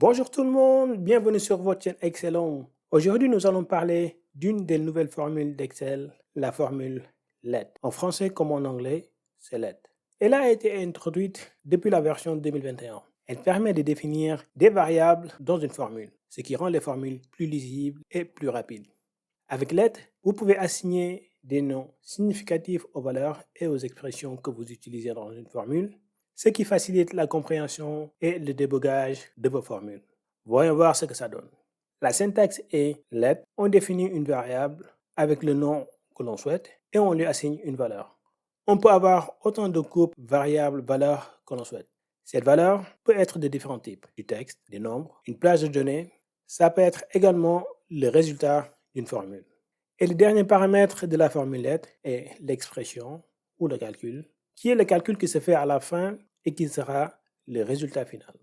Bonjour tout le monde, bienvenue sur votre chaîne Excellent. Aujourd'hui, nous allons parler d'une des nouvelles formules d'Excel, la formule LET. En français comme en anglais, c'est LET. Elle a été introduite depuis la version 2021. Elle permet de définir des variables dans une formule, ce qui rend les formules plus lisibles et plus rapides. Avec LET, vous pouvez assigner des noms significatifs aux valeurs et aux expressions que vous utilisez dans une formule, ce qui facilite la compréhension et le débogage de vos formules. Voyons voir ce que ça donne. La syntaxe est let, on définit une variable avec le nom que l'on souhaite et on lui assigne une valeur. On peut avoir autant de groupes variables valeurs que l'on souhaite. Cette valeur peut être de différents types, du texte, des nombres, une plage de données. Ça peut être également le résultat d'une formule. Et le dernier paramètre de la formule let est l'expression ou le calcul, qui est le calcul qui se fait à la fin et qui sera le résultat final.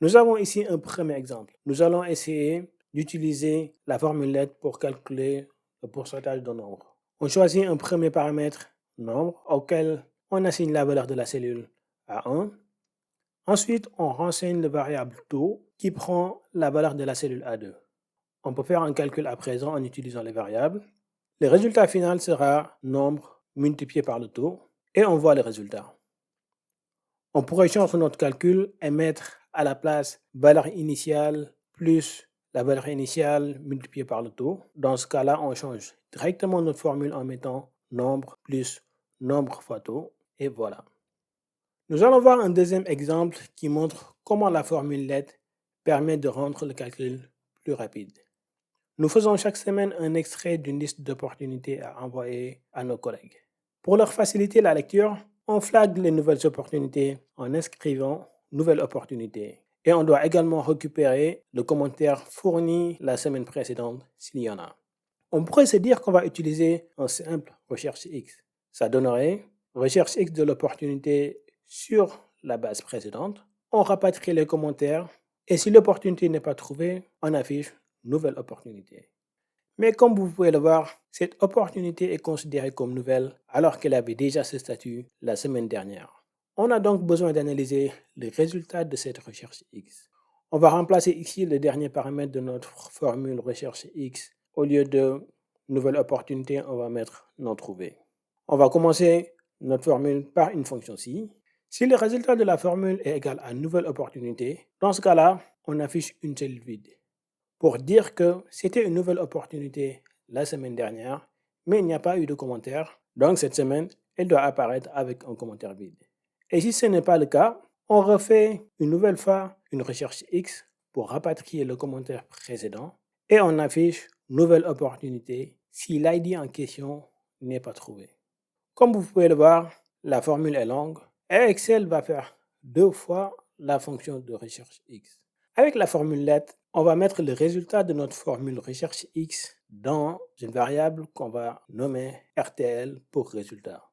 Nous avons ici un premier exemple. Nous allons essayer d'utiliser la formule let pour calculer le pourcentage d'un nombre. On choisit un premier paramètre nombre auquel on assigne la valeur de la cellule à 1. Ensuite, on renseigne le variable taux qui prend la valeur de la cellule à 2. On peut faire un calcul à présent en utilisant les variables. Le résultat final sera nombre multiplié par le taux et on voit le résultat. On pourrait changer notre calcul et mettre à la place valeur initiale plus la valeur initiale multipliée par le taux. Dans ce cas-là, on change directement notre formule en mettant nombre plus nombre fois taux et voilà. Nous allons voir un deuxième exemple qui montre comment la formule let permet de rendre le calcul plus rapide. Nous faisons chaque semaine un extrait d'une liste d'opportunités à envoyer à nos collègues. Pour leur faciliter la lecture, on flague les nouvelles opportunités en inscrivant nouvelle opportunité. Et on doit également récupérer le commentaire fourni la semaine précédente s'il y en a. On pourrait se dire qu'on va utiliser un simple recherche X. Ça donnerait recherche X de l'opportunité sur la base précédente. On rapatrie les commentaires et si l'opportunité n'est pas trouvée, on affiche nouvelle opportunité. Mais comme vous pouvez le voir, cette opportunité est considérée comme nouvelle alors qu'elle avait déjà ce statut la semaine dernière. On a donc besoin d'analyser les résultats de cette recherche X. On va remplacer ici le dernier paramètre de notre formule recherche X. Au lieu de nouvelle opportunité, on va mettre non trouvé. On va commencer notre formule par une fonction si. Si le résultat de la formule est égal à nouvelle opportunité, dans ce cas-là, on affiche une cellule vide pour dire que c'était une nouvelle opportunité la semaine dernière, mais il n'y a pas eu de commentaire. Donc cette semaine, elle doit apparaître avec un commentaire vide. Et si ce n'est pas le cas, on refait une nouvelle fois une recherche X pour rapatrier le commentaire précédent et on affiche nouvelle opportunité si l'ID en question n'est pas trouvé. Comme vous pouvez le voir, la formule est longue et Excel va faire 2 fois la fonction de recherche X. Avec la formule let, on va mettre le résultat de notre formule recherche X dans une variable qu'on va nommer RTL pour résultat.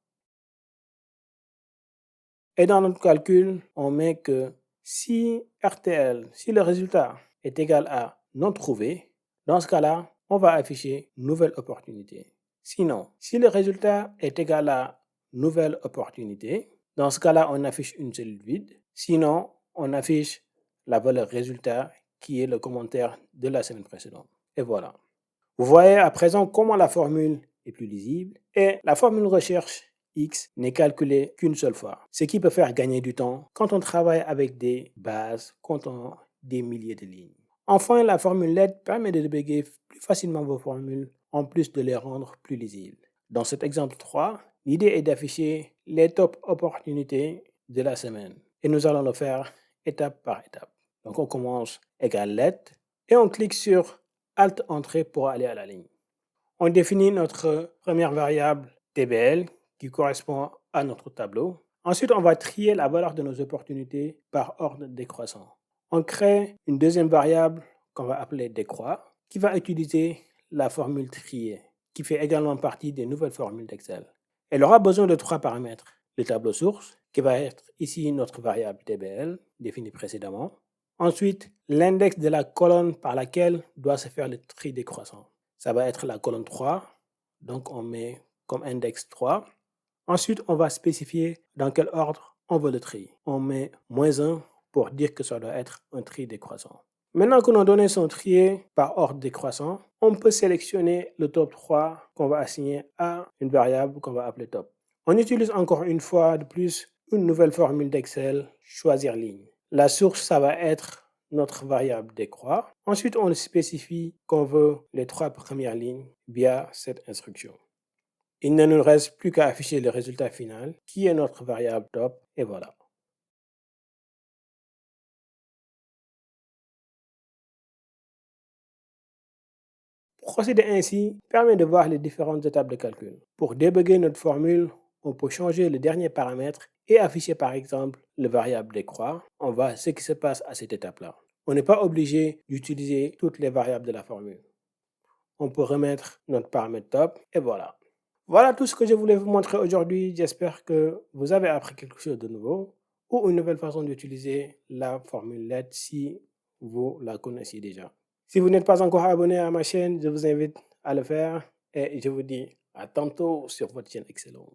Et dans notre calcul, on met que si RTL, si le résultat est égal à non trouvé, dans ce cas-là, on va afficher nouvelle opportunité. Sinon, si le résultat est égal à nouvelle opportunité, dans ce cas-là, on affiche une cellule vide. Sinon, on affiche la valeur résultat qui est le commentaire de la semaine précédente. Et voilà. Vous voyez à présent comment la formule est plus lisible et la formule recherche X n'est calculée qu'une seule fois, ce qui peut faire gagner du temps quand on travaille avec des bases comptant des milliers de lignes. Enfin, la formule let permet de débugger plus facilement vos formules en plus de les rendre plus lisibles. Dans cet exemple 3, l'idée est d'afficher les top opportunités de la semaine et nous allons le faire étape par étape. Donc on commence égal let et on clique sur Alt Entrée pour aller à la ligne. On définit notre première variable TBL qui correspond à notre tableau. Ensuite, on va trier la valeur de nos opportunités par ordre décroissant. On crée une deuxième variable qu'on va appeler décroît qui va utiliser la formule trier qui fait également partie des nouvelles formules d'Excel. Elle aura besoin de 3 paramètres. Le tableau source qui va être ici notre variable TBL définie précédemment. Ensuite, l'index de la colonne par laquelle doit se faire le tri décroissant. Ça va être la colonne 3, donc on met comme index 3. Ensuite, on va spécifier dans quel ordre on veut le tri. On met -1 pour dire que ça doit être un tri décroissant. Maintenant que nos données sont triées par ordre décroissant, on peut sélectionner le top 3 qu'on va assigner à une variable qu'on va appeler top. On utilise encore une fois de plus une nouvelle formule d'Excel, choisir ligne. La source, ça va être notre variable décroît. Ensuite, on spécifie qu'on veut les 3 premières lignes via cette instruction. Il ne nous reste plus qu'à afficher le résultat final, qui est notre variable top, et voilà. Procéder ainsi permet de voir les différentes étapes de calcul. Pour débugger notre formule, on peut changer le dernier paramètre et afficher par exemple le variable décroît. On voit ce qui se passe à cette étape-là. On n'est pas obligé d'utiliser toutes les variables de la formule. On peut remettre notre paramètre top et voilà. Voilà tout ce que je voulais vous montrer aujourd'hui. J'espère que vous avez appris quelque chose de nouveau ou une nouvelle façon d'utiliser la formule LED si vous la connaissiez déjà. Si vous n'êtes pas encore abonné à ma chaîne, je vous invite à le faire et je vous dis à tantôt sur votre chaîne Excellent.